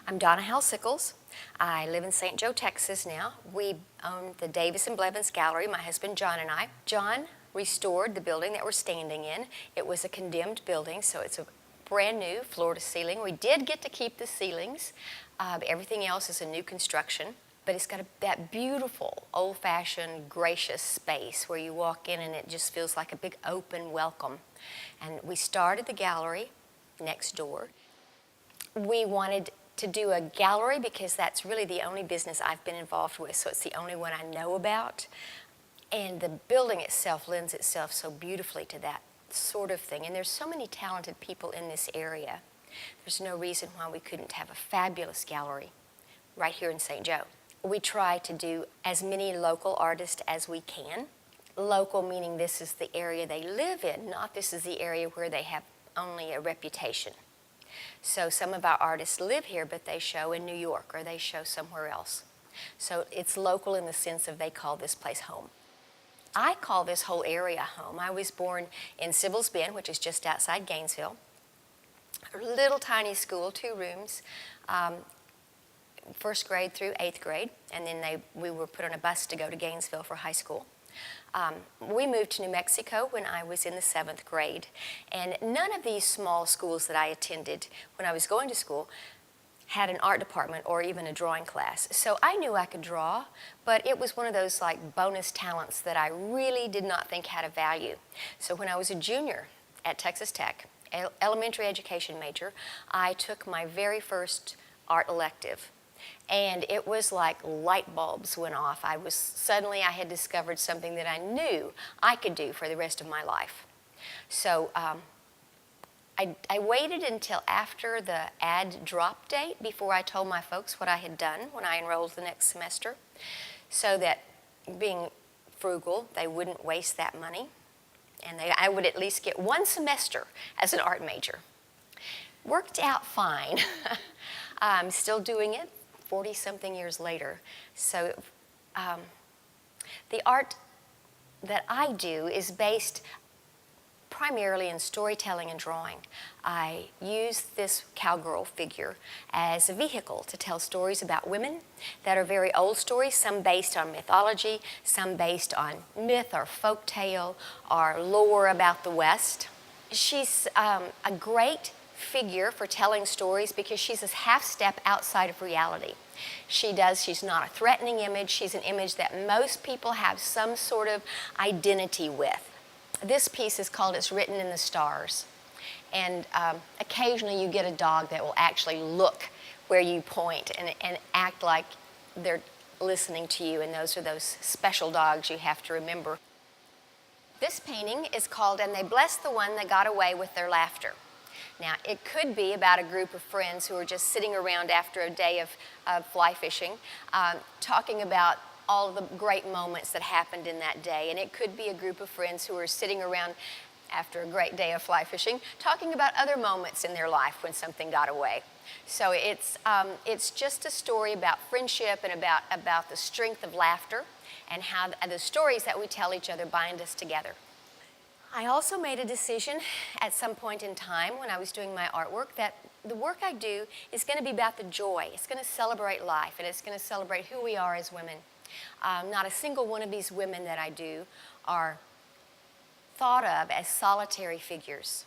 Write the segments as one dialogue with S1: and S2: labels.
S1: I'm Donna Sickles. I live in St. Joe, Texas now. We own the Davis and Blevins Gallery, my husband John and I. John restored the building that we're standing in. It was a condemned building, so it's a brand new floor to ceiling. We did get to keep the ceilings. Everything else is a new construction. But it's got that beautiful, old-fashioned, gracious space where you walk in and it just feels like a big open welcome. And we started the gallery next door. We wanted to do a gallery because that's really the only business I've been involved with, so it's the only one I know about. And the building itself lends itself so beautifully to that sort of thing. And there's so many talented people in this area. There's no reason why we couldn't have a fabulous gallery right here in St. Joe. We try to do as many local artists as we can. Local meaning this is the area they live in, not this is the area where they have only a reputation. So some of our artists live here, but they show in New York or they show somewhere else. So it's local in the sense of they call this place home. I call this whole area home. I was born in Sybil's Bend, which is just outside Gainesville. A little tiny school, 2 rooms. First grade through 8th grade, and then we were put on a bus to go to Gainesville for high school. We moved to New Mexico when I was in the 7th grade, and none of these small schools that I attended when I was going to school had an art department or even a drawing class. So I knew I could draw, but it was one of those like bonus talents that I really did not think had a value. So when I was a junior at Texas Tech, elementary education major, I took my very first art elective. And it was like light bulbs went off. Suddenly I had discovered something that I knew I could do for the rest of my life. So I waited until after the ad drop date before I told my folks what I had done when I enrolled the next semester, so that being frugal, they wouldn't waste that money, and I would at least get 1 semester as an art major. Worked out fine. I'm still doing it 40-something years later. So the art that I do is based primarily in storytelling and drawing. I use this cowgirl figure as a vehicle to tell stories about women that are very old stories, some based on mythology, some based on myth or folk tale or lore about the West. She's a great figure for telling stories because she's a half step outside of reality. She's not a threatening image. She's an image that most people have some sort of identity with. This piece is called It's Written in the Stars. And occasionally you get a dog that will actually look where you point and act like they're listening to you, and those are those special dogs you have to remember. This painting is called And They Blessed the One That Got Away with Their Laughter. Now, it could be about a group of friends who are just sitting around after a day of fly fishing, talking about all of the great moments that happened in that day. And it could be a group of friends who are sitting around after a great day of fly fishing, talking about other moments in their life when something got away. So it's just a story about friendship and about the strength of laughter and how the stories that we tell each other bind us together. I also made a decision at some point in time when I was doing my artwork that the work I do is going to be about the joy. It's going to celebrate life, and it's going to celebrate who we are as women. Not a single one of these women that I do are thought of as solitary figures.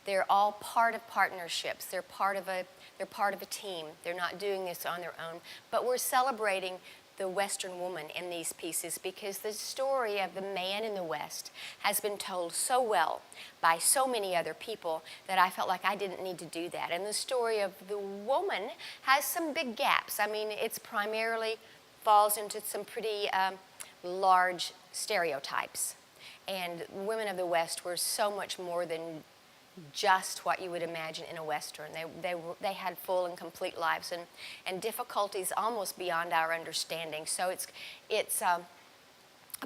S1: They're all part of partnerships. They're part of a team. They're not doing this on their own, but we're celebrating the Western woman in these pieces because the story of the man in the West has been told so well by so many other people that I felt like I didn't need to do that. And the story of the woman has some big gaps. I mean, it's primarily falls into some pretty large stereotypes. And women of the West were so much more than just what you would imagine in a Western. They had full and complete lives and difficulties almost beyond our understanding. So it's a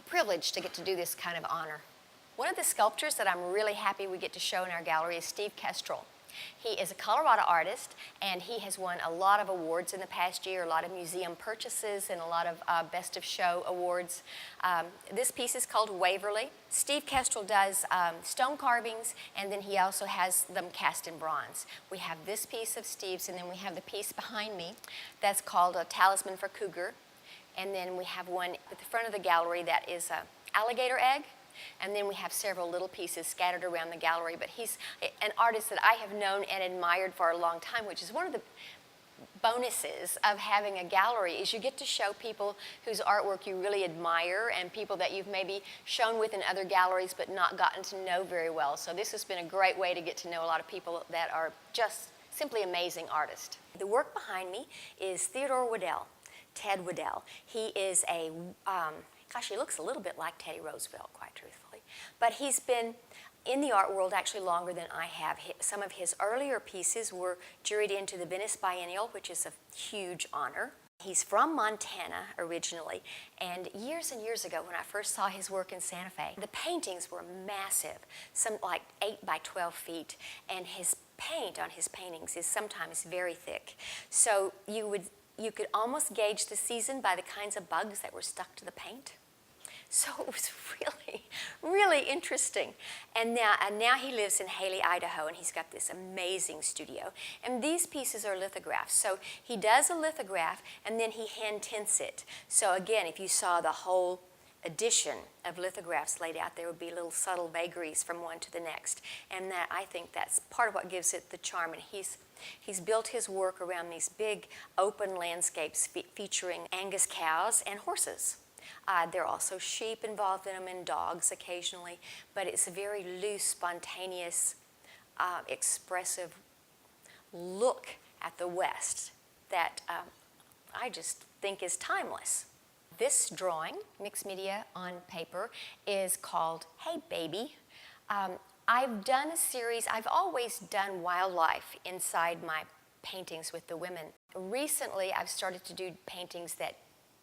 S1: privilege to get to do this kind of honor. One of the sculptures that I'm really happy we get to show in our gallery is Steve Kestrel. He is a Colorado artist, and he has won a lot of awards in the past year, a lot of museum purchases, and a lot of Best of Show awards. This piece is called Waverly. Steve Kestrel does stone carvings, and then he also has them cast in bronze. We have this piece of Steve's, and then we have the piece behind me that's called a Talisman for Cougar. And then we have one at the front of the gallery that is an alligator egg. And then we have several little pieces scattered around the gallery. But he's an artist that I have known and admired for a long time, which is one of the bonuses of having a gallery is you get to show people whose artwork you really admire and people that you've maybe shown with in other galleries but not gotten to know very well. So this has been a great way to get to know a lot of people that are just simply amazing artists. The work behind me is Theodore Waddell. Ted Waddell. He is a, gosh, he looks a little bit like Teddy Roosevelt, quite truthfully. But he's been in the art world actually longer than I have. Some of his earlier pieces were juried into the Venice Biennial, which is a huge honor. He's from Montana originally, and years ago when I first saw his work in Santa Fe, the paintings were massive, some like 8 by 12 feet, and his paint on his paintings is sometimes very thick. So you could almost gauge the season by the kinds of bugs that were stuck to the paint. So it was really, really interesting. And now he lives in Haley, Idaho, and he's got this amazing studio. And these pieces are lithographs. So he does a lithograph, and then he hand tints it. So again, if you saw the whole edition of lithographs laid out, there would be little subtle vagaries from one to the next. And that, I think that's part of what gives it the charm. And he's built his work around these big open landscapes featuring Angus cows and horses. There are also sheep involved in them and dogs occasionally, but it's a very loose, spontaneous, expressive look at the West that I just think is timeless. This drawing, mixed media on paper, is called Hey Baby. I've done a series, I've always done wildlife inside my paintings with the women. Recently, I've started to do paintings that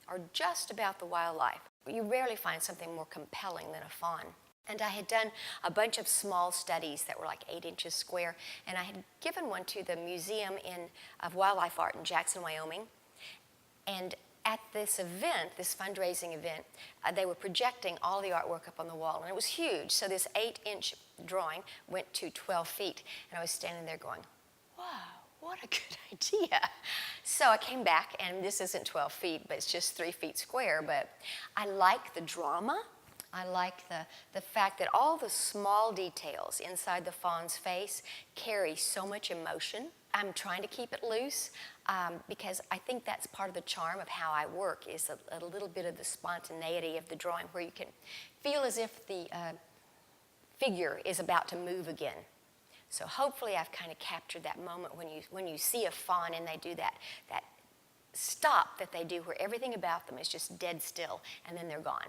S1: are just about the wildlife. You rarely find something more compelling than a fawn. And I had done a bunch of small studies that were like 8 inches square, and I had given one to the Museum of Wildlife Art in Jackson, Wyoming. And at this event, this fundraising event, they were projecting all the artwork up on the wall, and it was huge. So this 8-inch drawing went to 12 feet, and I was standing there going, wow, what a good idea. So I came back, and this isn't 12 feet, but it's just 3 feet square, but I like the drama. I like the fact that all the small details inside the fawn's face carry so much emotion. I'm trying to keep it loose because I think that's part of the charm of how I work is a little bit of the spontaneity of the drawing where you can feel as if the figure is about to move again. So hopefully I've kind of captured that moment when you see a fawn and they do that stop that they do where everything about them is just dead still and then they're gone.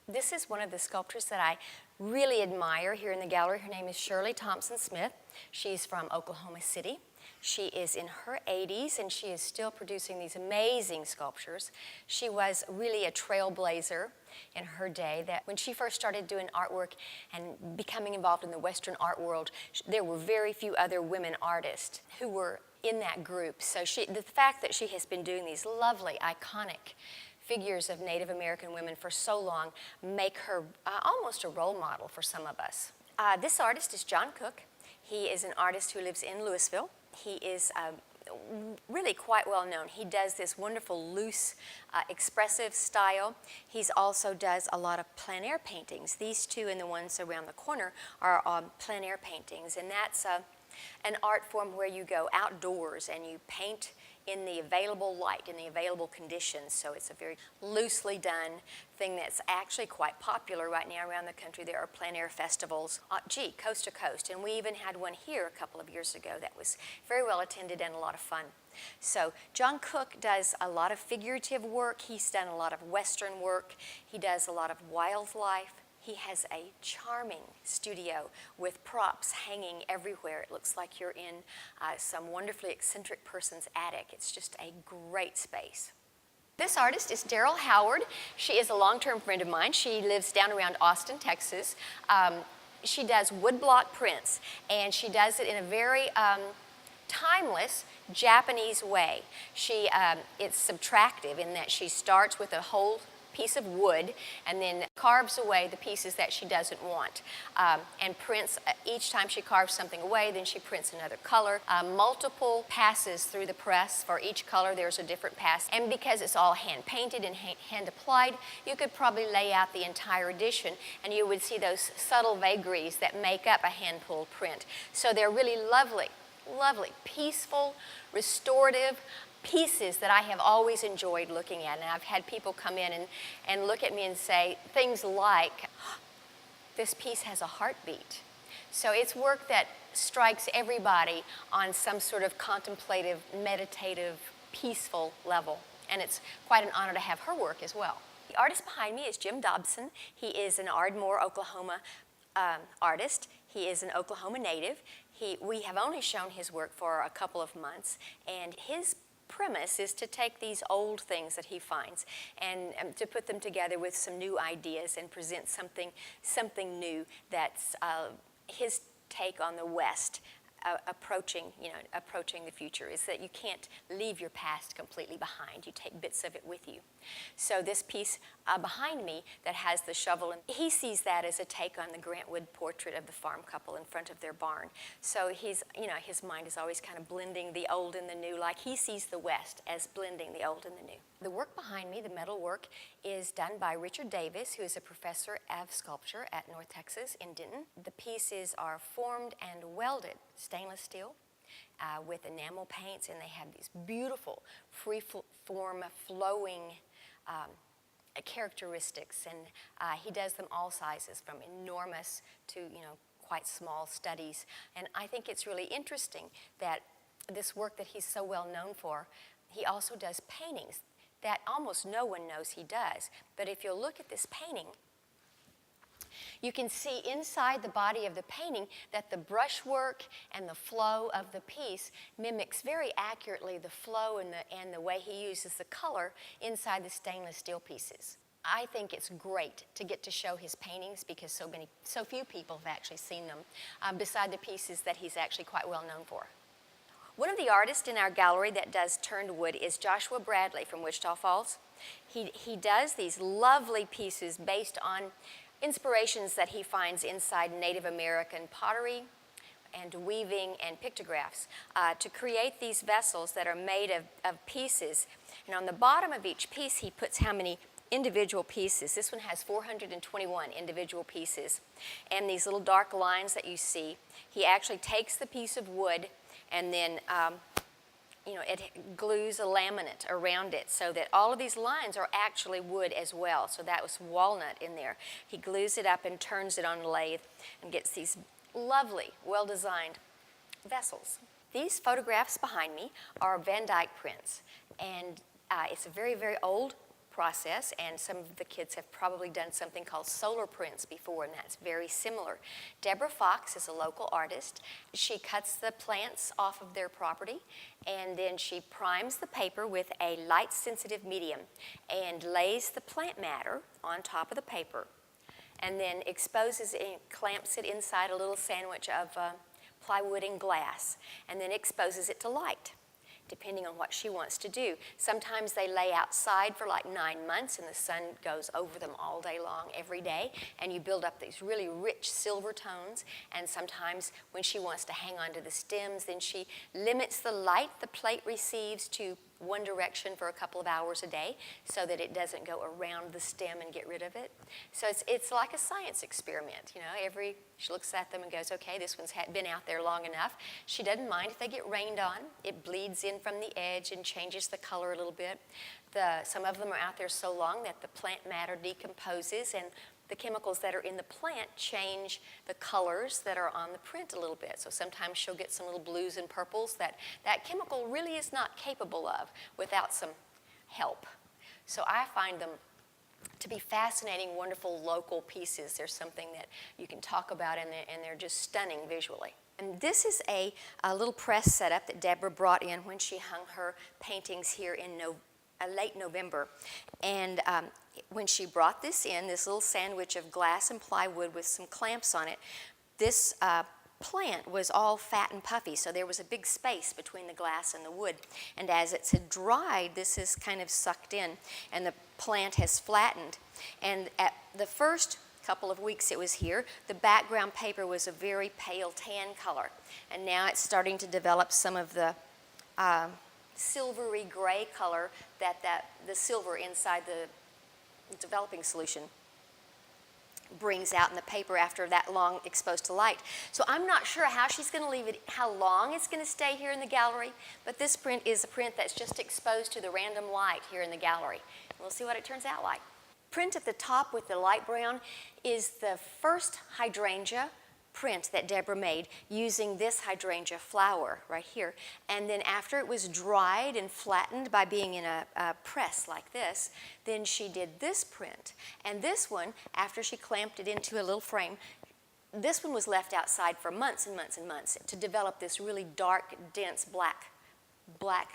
S1: This is one of the sculptors that I really admire here in the gallery. Her name is Shirley Thompson Smith. She's from Oklahoma City. She is in her 80s, and she is still producing these amazing sculptures. She was really a trailblazer in her day. That when she first started doing artwork and becoming involved in the Western art world, there were very few other women artists who were in that group. So the fact that she has been doing these lovely, iconic figures of Native American women for so long make her almost a role model for some of us. This artist is John Cook. He is an artist who lives in Louisville. He is really quite well known. He does this wonderful, loose, expressive style. He also does a lot of plein air paintings. These two and the ones around the corner are plein air paintings, and that's an art form where you go outdoors and you paint in the available light, in the available conditions. So it's a very loosely done thing that's actually quite popular right now around the country. There are plein air festivals, coast to coast. And we even had one here a couple of years ago that was very well attended and a lot of fun. So John Cook does a lot of figurative work. He's done a lot of Western work. He does a lot of wildlife. He has a charming studio with props hanging everywhere. It looks like you're in some wonderfully eccentric person's attic. It's just a great space. This artist is Daryl Howard. She is a long-term friend of mine. She lives down around Austin, Texas. She does woodblock prints, and she does it in a very timeless Japanese way. It's subtractive in that she starts with a whole piece of wood and then carves away the pieces that she doesn't want, and prints each time she carves something away. Then she prints another color, multiple passes through the press. For each color there's a different pass, and because it's all hand painted and hand applied, you could probably lay out the entire edition and you would see those subtle vagaries that make up a hand pulled print. So they're really lovely, peaceful, restorative pieces that I have always enjoyed looking at. And I've had people come in and look at me and say things like, this piece has a heartbeat. So it's work that strikes everybody on some sort of contemplative, meditative, peaceful level. And it's quite an honor to have her work as well. The artist behind me is Jim Dobson. He is an Ardmore, Oklahoma artist. He is an Oklahoma native. We have only shown his work for a couple of months, and his premise is to take these old things that he finds and to put them together with some new ideas and present something new that's his take on the West. Approaching the future, is that you can't leave your past completely behind. You take bits of it with you. So this piece behind me that has the shovel, and he sees that as a take on the Grantwood portrait of the farm couple in front of their barn. So his mind is always kind of blending the old and the new, like he sees the West as blending the old and the new. The work behind me, the metal work, is done by Richard Davis, who is a professor of sculpture at North Texas in Denton. The pieces are formed and welded stainless steel with enamel paints, and they have these beautiful free-form flowing characteristics, and he does them all sizes, from enormous to quite small studies. And I think it's really interesting that this work that he's so well known for, he also does paintings that almost no one knows he does. But if you'll look at this painting, you can see inside the body of the painting that the brushwork and the flow of the piece mimics very accurately the flow and the way he uses the color inside the stainless steel pieces. I think it's great to get to show his paintings because so few people have actually seen them, beside the pieces that he's actually quite well known for. One of the artists in our gallery that does turned wood is Joshua Bradley from Wichita Falls. He does these lovely pieces based on inspirations that he finds inside Native American pottery and weaving and pictographs to create these vessels that are made of pieces. And on the bottom of each piece, he puts how many individual pieces. This one has 421 individual pieces. And these little dark lines that you see, he actually takes the piece of wood and then it glues a laminate around it so that all of these lines are actually wood as well. So that was walnut in there. He glues it up and turns it on a lathe and gets these lovely, well-designed vessels. These photographs behind me are Van Dyke prints, and it's a very, very old process, and some of the kids have probably done something called solar prints before, and that's very similar. Deborah Fox is a local artist. She cuts the plants off of their property, and then she primes the paper with a light-sensitive medium and lays the plant matter on top of the paper, and then exposes it, clamps it inside a little sandwich of plywood and glass, and then exposes it to light, depending on what she wants to do. Sometimes they lay outside for like 9 months and the sun goes over them all day long, every day, and you build up these really rich silver tones. And sometimes when she wants to hang on to the stems, then she limits the light the plate receives to one direction for a couple of hours a day so that it doesn't go around the stem and get rid of it. So it's like a science experiment. She looks at them and goes, okay, this one's been out there long enough. She doesn't mind if they get rained on. It bleeds in from the edge and changes the color a little bit. Some of them are out there so long that the plant matter decomposes, and the chemicals that are in the plant change the colors that are on the print a little bit. So sometimes she'll get some little blues and purples that chemical really is not capable of without some help. So I find them to be fascinating, wonderful local pieces. There's something that you can talk about, and they're just stunning visually. And this is a little press setup that Deborah brought in when she hung her paintings here in late November. And when she brought this in, this little sandwich of glass and plywood with some clamps on it, this plant was all fat and puffy, so there was a big space between the glass and the wood. And as it's had dried, this is kind of sucked in, and the plant has flattened. And at the first couple of weeks it was here, the background paper was a very pale tan color, and now it's starting to develop some of the silvery gray color that the silver inside the developing solution brings out in the paper after that long exposed to light. So I'm not sure how she's going to leave it, how long it's going to stay here in the gallery, but this print is a print that's just exposed to the random light here in the gallery. We'll see what it turns out like. Print at the top with the light brown is the first hydrangea print that Deborah made using this hydrangea flower right here. And then after it was dried and flattened by being in a press like this, then she did this print. And this one, after she clamped it into a little frame, this one was left outside for months and months and months to develop this really dark, dense black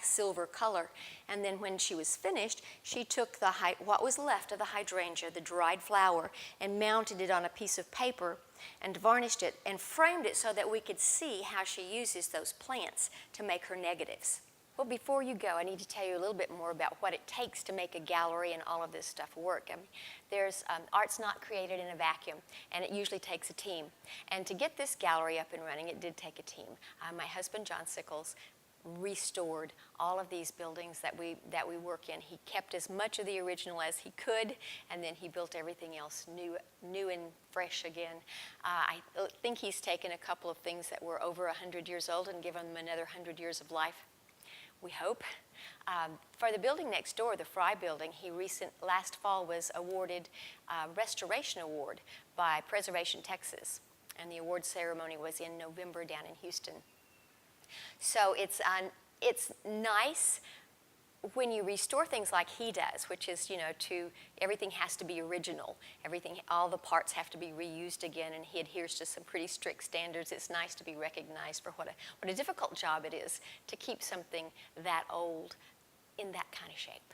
S1: silver color. And then when she was finished, she took what was left of the hydrangea, the dried flower, and mounted it on a piece of paper and varnished it and framed it so that we could see how she uses those plants to make her negatives. Well, before you go, I need to tell you a little bit more about what it takes to make a gallery and all of this stuff work. I mean, art's not created in a vacuum, and it usually takes a team. And to get this gallery up and running, it did take a team. My husband, John Sickles, restored all of these buildings that we work in. He kept as much of the original as he could, and then he built everything else new and fresh again. I think he's taken a couple of things that were over 100 years old and given them another 100 years of life, we hope. For the building next door, the Fry building, last fall was awarded a restoration award by Preservation Texas, and the award ceremony was in November down in Houston. So it's nice when you restore things like he does, which is, everything has to be original. All the parts have to be reused again, and he adheres to some pretty strict standards. It's nice to be recognized for what a difficult job it is to keep something that old in that kind of shape.